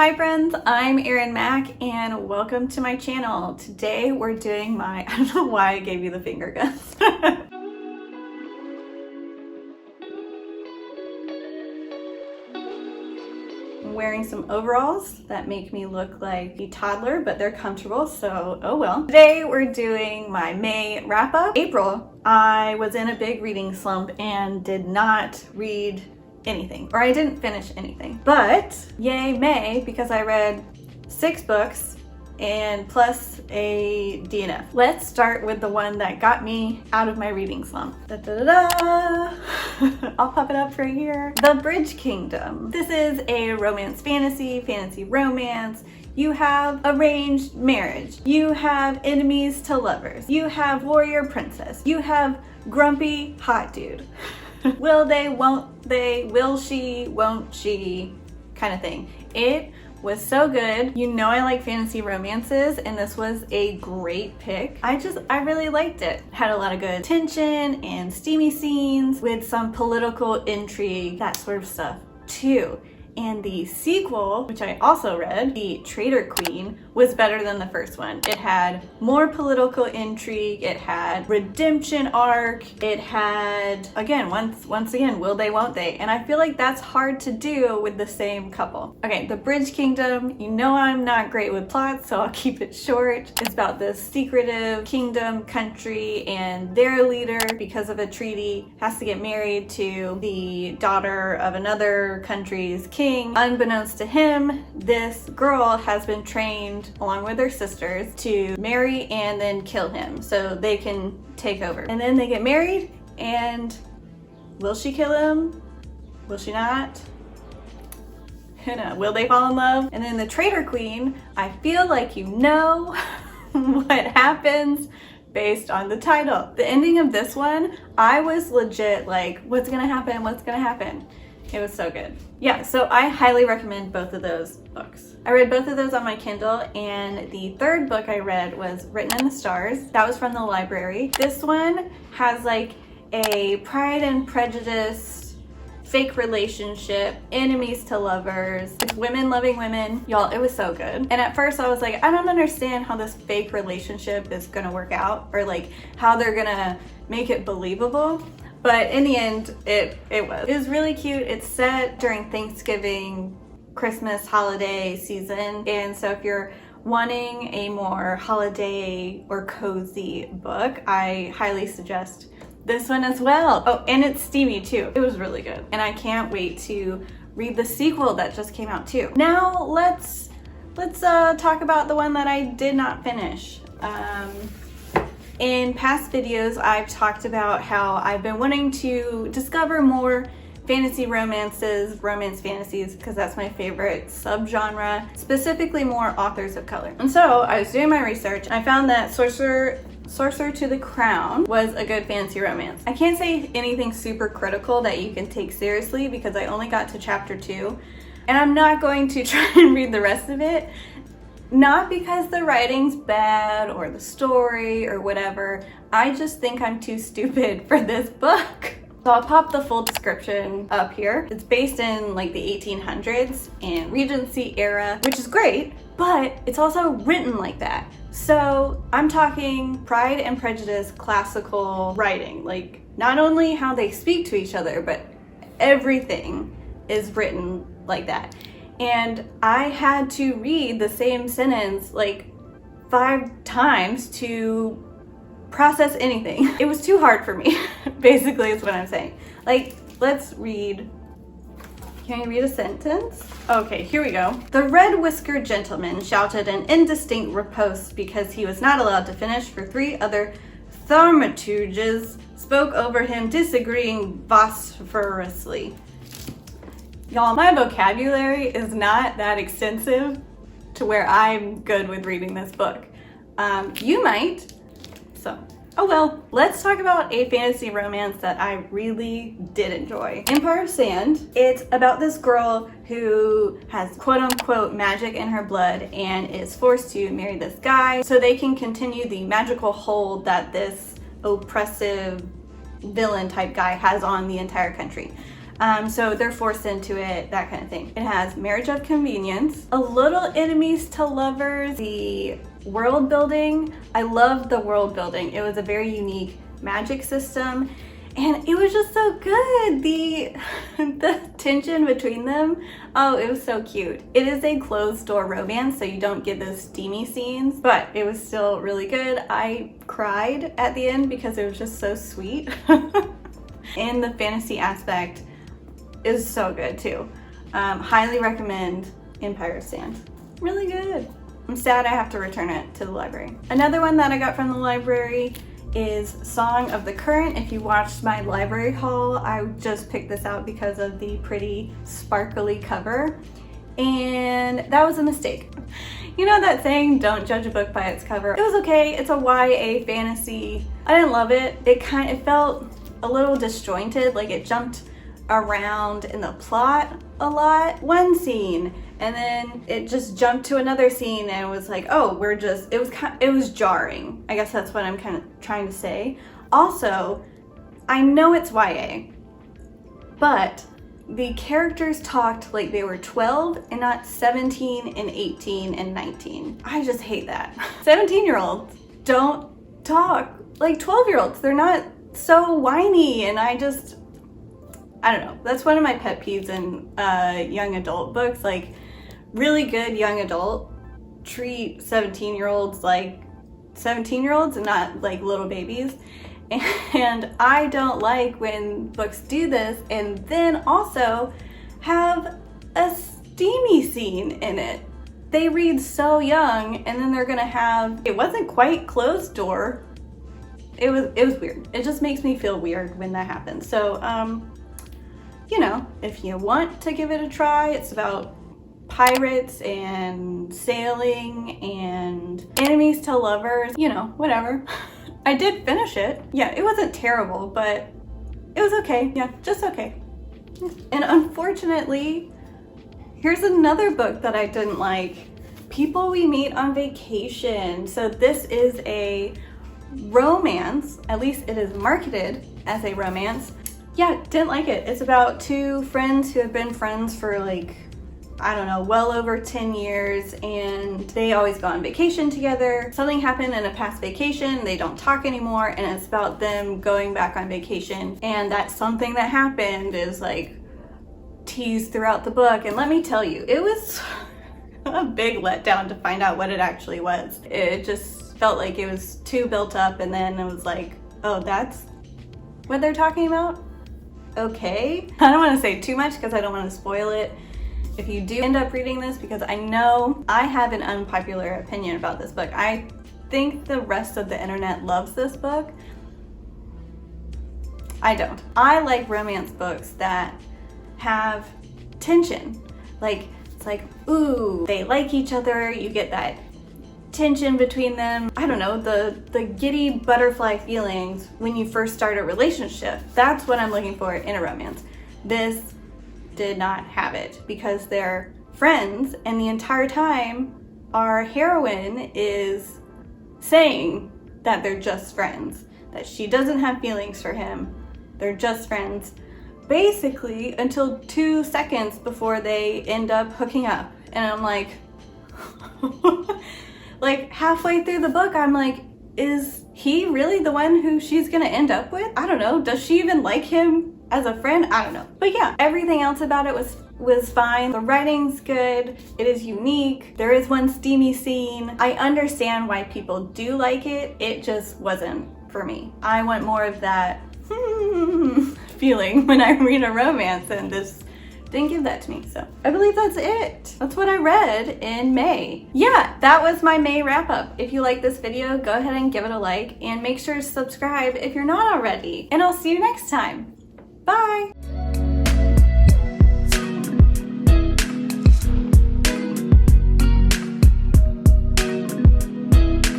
Hi friends, I'm Erin Mack and welcome to my channel. Today we're doing my, I don't know why I gave you the finger guns. I'm wearing some overalls that make me look like a toddler, but they're comfortable, so oh well. Today we're doing my May wrap up. April, I was in a big reading slump and did not read anything, or I didn't finish anything. But yay May, because I read 6 books and plus a DNF. Let's start with the one that got me out of my reading slump. Da, da, da, da. I'll pop it up right here. The Bridge Kingdom. This is a romance fantasy romance. You have arranged marriage. You have enemies to lovers. You have warrior princess. You have grumpy hot dude. Will they, won't they, will she, won't she, kind of thing. It was so good. You know I like fantasy romances, and this was a great pick. I really liked it. Had a lot of good tension and steamy scenes with some political intrigue, that sort of stuff too. And the sequel, which I also read, the Traitor Queen, was better than the first one. It had more political intrigue, it had redemption arc, it had, again, once again, will they, won't they? And I feel like that's hard to do with the same couple. Okay, The Bridge Kingdom, you know I'm not great with plots, so I'll keep it short. It's about this secretive kingdom country, and their leader, because of a treaty, has to get married to the daughter of another country's king. Unbeknownst to him, this girl has been trained along with her sisters to marry and then kill him so they can take over. And then they get married, and will she kill him? Will she not? Who knows? Will they fall in love? And then the Traitor Queen, I feel like you know what happens based on the title. The ending of this one, I was legit like, what's gonna happen? What's gonna happen? It was so good. Yeah, so I highly recommend both of those books. I read both of those on my Kindle, and the third book I read was Written in the Stars. That was from the library. This one has like a Pride and Prejudice fake relationship, enemies to lovers. It's women loving women. Y'all, it was so good. And at first I was like, I don't understand how this fake relationship is gonna work out, or like how they're gonna make it believable. But in the end, it was really cute. It's set during Thanksgiving, Christmas holiday season. And so if you're wanting a more holiday or cozy book, I highly suggest this one as well. Oh, and it's steamy too. It was really good. And I can't wait to read the sequel that just came out too. Now let's talk about the one that I did not finish. In past videos, I've talked about how I've been wanting to discover more fantasy romances, romance fantasies, because that's my favorite subgenre, specifically more authors of color. And so I was doing my research, and I found that Sorcerer to the Crown was a good fantasy romance. I can't say anything super critical that you can take seriously because I only got to chapter 2, and I'm not going to try and read the rest of it. Not because the writing's bad or the story or whatever. I just think I'm too stupid for this book. So I'll pop the full description up here. It's based in like the 1800s and Regency era, which is great, but it's also written like that. So I'm talking Pride and Prejudice classical writing, like not only how they speak to each other, but everything is written like that. And I had to read the same sentence like 5 times to process anything. It was too hard for me, basically is what I'm saying. Like, let's read. Can you read a sentence? Okay, here we go. The red-whiskered gentleman shouted an indistinct riposte because he was not allowed to finish, for 3 other thaumaturges spoke over him, disagreeing vociferously. Y'all, my vocabulary is not that extensive to where I'm good with reading this book. You might, so, oh well. Let's talk about a fantasy romance that I really did enjoy. Empire of Sand. It's about this girl who has quote-unquote magic in her blood and is forced to marry this guy so they can continue the magical hold that this oppressive villain type guy has on the entire country. So they're forced into it, that kind of thing. It has Marriage of Convenience, a little enemies to lovers, the world building. I loved the world building. It was a very unique magic system, and it was just so good. The tension between them, oh, it was so cute. It is a closed door romance, so you don't get those steamy scenes, but it was still really good. I cried at the end because it was just so sweet. And the fantasy aspect is so good too. Highly recommend Empire of Sand. Really good. I'm sad I have to return it to the library. Another one that I got from the library is Song of the Current. If you watched my library haul, I just picked this out because of the pretty sparkly cover, and that was a mistake. You know that saying, don't judge a book by its cover? It was okay. It's a YA fantasy. I didn't love it. It felt a little disjointed, like it jumped around in the plot a lot. One scene, and then it just jumped to another scene, and it was like, oh, it was jarring. I guess that's what I'm kind of trying to say. Also, I know it's YA, but the characters talked like they were 12 and not 17 and 18 and 19. I just hate that. 17-year-olds don't talk like 12-year-olds. They're not so whiny, and I don't know. That's one of my pet peeves in young adult books. Like, really good young adult treat 17-year-olds like 17-year-olds and not like little babies. And I don't like when books do this and then also have a steamy scene in it. They read so young, and then they're gonna have, it wasn't quite closed door. It was weird. It just makes me feel weird when that happens. So, you know, if you want to give it a try, it's about pirates and sailing and enemies to lovers, you know, whatever. I did finish it. Yeah, it wasn't terrible, but it was okay. Yeah, just okay. And unfortunately, here's another book that I didn't like. People We Meet on Vacation. So this is a romance, at least it is marketed as a romance. Yeah, didn't like it. It's about two friends who have been friends for like, I don't know, well over 10 years, and they always go on vacation together. Something happened in a past vacation, they don't talk anymore, and it's about them going back on vacation, and that something that happened is like teased throughout the book. And let me tell you, it was a big letdown to find out what it actually was. It just felt like it was too built up, and then it was like, oh, that's what they're talking about? Okay. I don't want to say too much because I don't want to spoil it if you do end up reading this, because I know I have an unpopular opinion about this book. I think the rest of the internet loves this book. I don't. I like romance books that have tension. Like, it's like, ooh, they like each other, you get that tension between them. I don't know, the giddy butterfly feelings when you first start a relationship. That's what I'm looking for in a romance. This did not have it because they're friends, and the entire time our heroine is saying that they're just friends, that she doesn't have feelings for him. They're just friends, basically until 2 seconds before they end up hooking up. And I'm like, like halfway through the book, I'm like, is he really the one who she's gonna end up with? I don't know. Does she even like him as a friend? I don't know. But yeah, everything else about it was fine. The writing's good. It is unique. There is one steamy scene. I understand why people do like it. It just wasn't for me. I want more of that feeling when I read a romance, and this didn't give that to me. So I believe that's it. That's what I read in May. Yeah, that was my May wrap up. If you like this video, go ahead and give it a like, and make sure to subscribe if you're not already. And I'll see you next time. Bye.